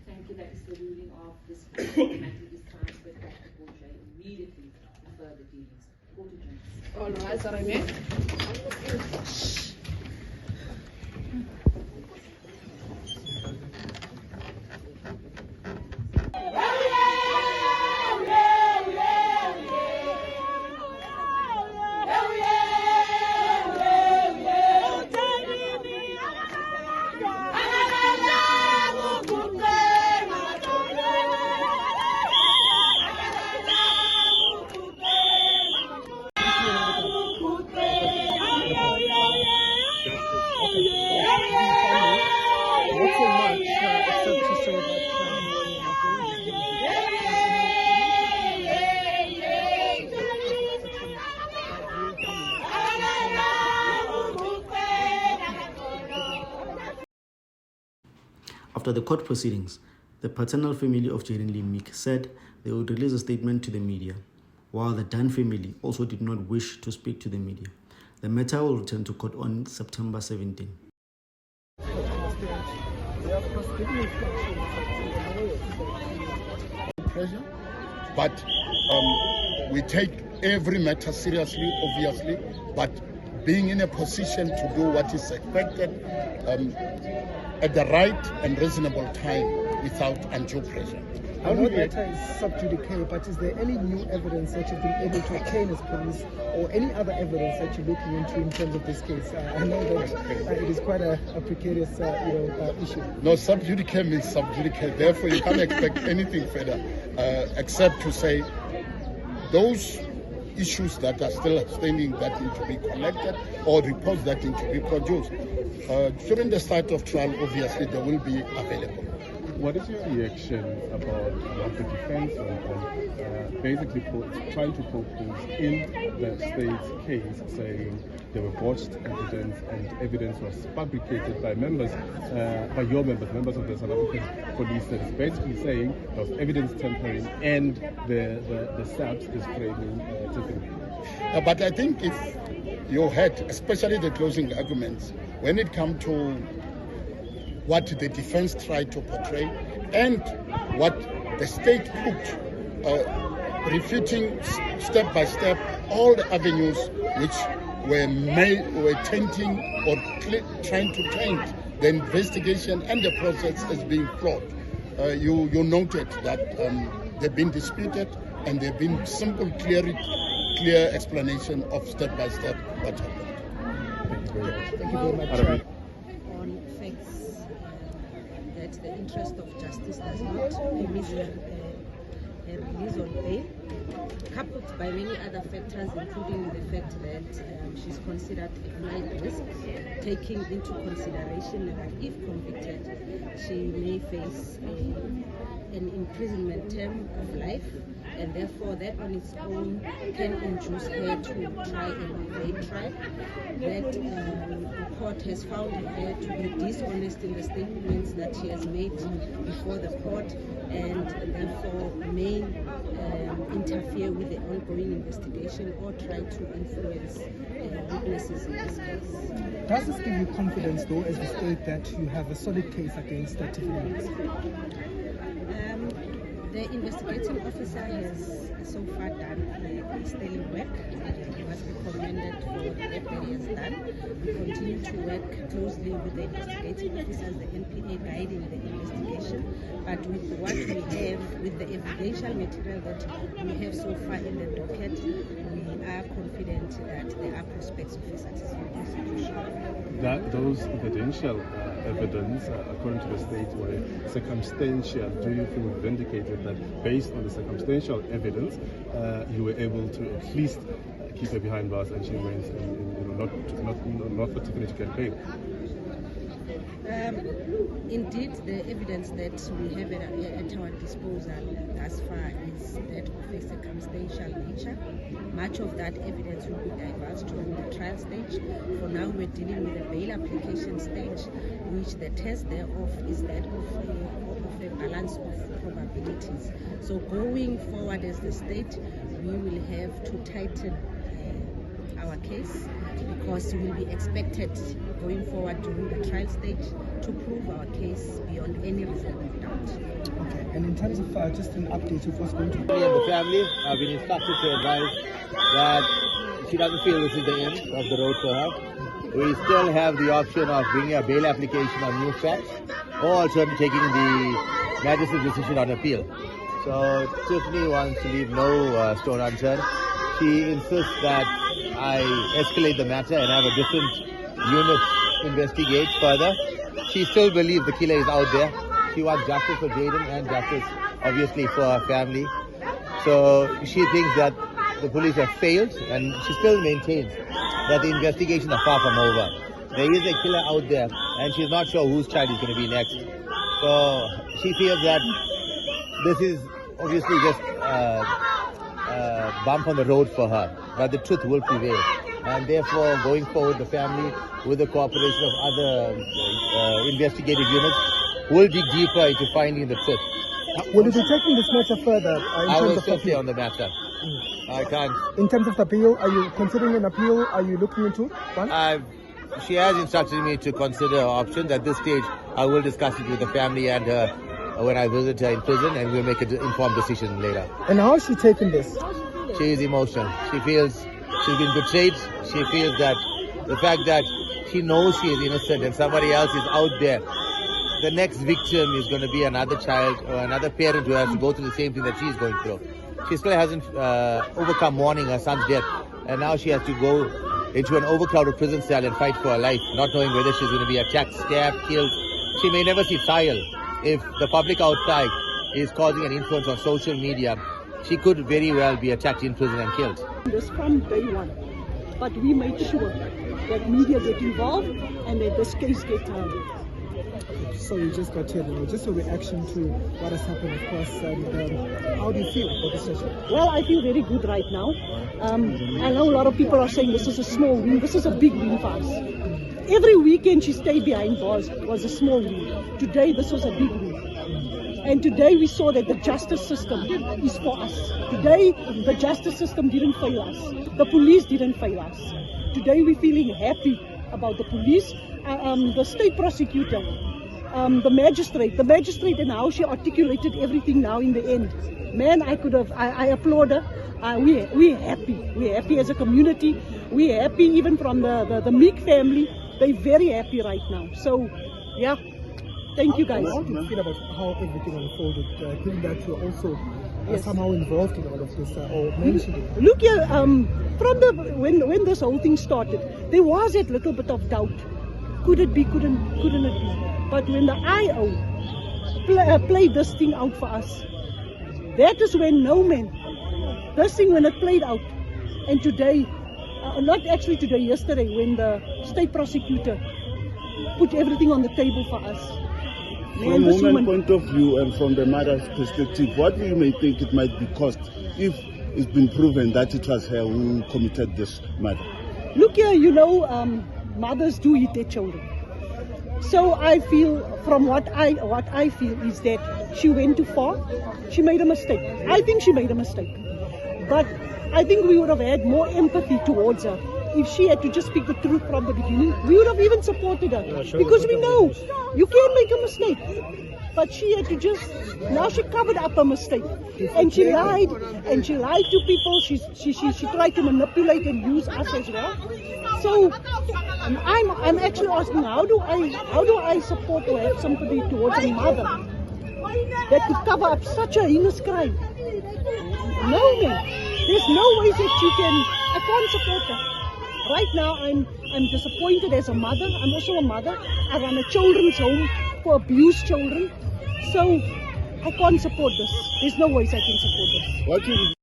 Thank you. That is the ruling of this matter is transferred back to court immediately for further dealings. Court adjourns. All rise, are I may? After the court proceedings, the paternal family of Jayden Lee Meek said they would release a statement to the media, while the Dunn family also did not wish to speak to the media. The matter will return to court on September 17. Pressure, but we take every matter seriously, obviously, but being in a position to do what is expected at the right and reasonable time without undue pressure. I know the matter is sub judice, but is there any new evidence that you've been able to obtain as police, or any other evidence that you're looking into in terms of this case? I know that it is quite a precarious issue. No, sub judice means sub judice. Therefore, you can't expect anything further except to say those issues that are still outstanding that need to be collected, or reports that need to be produced. During the start of trial, obviously, they will be available. What is your reaction about the defense basically trying to poke holes in the state's case, saying there were botched evidence and evidence was fabricated by members of the South African Police Service, basically saying there was evidence tampering and the SAPS is framing Tiffany. But I think if you had, especially the closing arguments, when it comes to what the defense tried to portray and what the state put, refuting step by step all the avenues which were tainting or trying to taint the investigation and the process as being flawed. You noted that they've been disputed and they've been simple, clear explanation of step by step what happened. Thank you very much. On facts that the interest of justice does not permit a release on bail, coupled by many other factors, including the fact that she's considered a flight risk, taking into consideration that if convicted, she may face an imprisonment term of life, and therefore that on its own can induce her to try and evade trial. That the court has found her to be dishonest in the statements that she has made before the court, and therefore may interfere with the ongoing investigation or try to influence witnesses in this case. Does this give you confidence, though, as the state, that you have a solid case against Tiffany Meek? The investigating officer has so far done sterling work. He was recommended for the work that he has done. We continue to work closely with the investigating officers, the NPA guiding the investigation. But with what we have, with the evidential material that we have so far in the docket, we are confident that there are prospects of a successful prosecution. Those evidential evidence, according to the state, were circumstantial. Do you feel vindicated that based on the circumstantial evidence, you were able to at least keep her behind bars and she went not for Tiffany to get paid? Indeed, the evidence that we have at our disposal thus far is that of a circumstantial nature. Much of that evidence will be divulged during the trial stage. For now, we're dealing with the bail application stage, which the test thereof is that of a balance of probabilities. So going forward as the state, we will have to tighten our case because we will be expected going forward during the trial stage to prove our case beyond any reasonable doubt. Okay, and in terms of just an update of what's going to Me and the family have been instructed to advise that she doesn't feel this is the end of the road for her. We still have the option of bringing a bail application on new facts, or also taking the magistrate's decision on appeal. So Tiffany wants to leave no stone unturned. She insists that I escalate the matter and have a different unit investigate further. She still believes the killer is out there. She wants justice for Jayden and justice, obviously, for her family. So she thinks that the police have failed, and she still maintains that the investigations are far from over. There is a killer out there, and she's not sure whose child is going to be next. So she feels that this is obviously just a bump on the road for her, but the truth will prevail. And therefore, going forward, the family, with the cooperation of other investigative units, will dig deeper into finding the truth. Will you be taking this matter further? I will still stay on the matter. I can't. In terms of the appeal, are you considering an appeal? Are you looking into one? She has instructed me to consider options. At this stage, I will discuss it with the family and her when I visit her in prison, and we'll make an informed decision later. And how is she taking this? She is emotional. She feels she's been betrayed. She feels that the fact that she knows she is innocent and somebody else is out there, the next victim is going to be another child or another parent who has to go through the same thing that she is going through. She still hasn't overcome mourning her son's death, and now she has to go into an overcrowded prison cell and fight for her life, not knowing whether she's going to be attacked, stabbed, killed. She may never see trial. If the public outcry is causing an influence on social media, she could very well be attacked in prison and killed. This from day one, but we made sure that media get involved and that this case get handled. So you just got here now, just a reaction to what has happened, of course, and how do you feel about the session? Well, I feel very good right now. I know a lot of people are saying this is a small win. This is a big win for us. Every weekend she stayed behind bars was a small win. Today this was a big win. And today we saw that the justice system is for us. Today the justice system didn't fail us. The police didn't fail us. Today we're feeling happy about the police, the state prosecutor, the magistrate and how she articulated everything now in the end. Man, I applaud her. We're happy. We're happy as a community. We're happy even from the Meek family. They're very happy right now. So, yeah, thank you guys. How do you feel about how everything unfolded, given that you're also somehow involved in all of this, or mentioned it? Look here, when this whole thing started, there was that little bit of doubt. Could it be, couldn't it be? But when the IO played this thing out for us, that is when this thing when it played out. And today, not actually today, yesterday, when the state prosecutor put everything on the table for us. From a woman's point of view and from the mother's perspective, what do you may think it might be cost if it's been proven that it was her who committed this murder? Look here, mothers do eat their children. So I feel, from what I feel is that she went too far. She made a mistake. I think she made a mistake. But I think we would have had more empathy towards her. If she had to just speak the truth from the beginning, we would have even supported her. Because we know you can make a mistake. But she had to now she covered up her mistake. And she lied to people. She tried to manipulate and use us as well. So I'm actually asking, how do I support or have sympathy towards a mother that could cover up such a heinous crime? No, man. There's no way that I can't support her. Right now, I'm disappointed as a mother. I'm also a mother. I run a children's home for abused children. So I can't support this. There's no ways I can support this. What will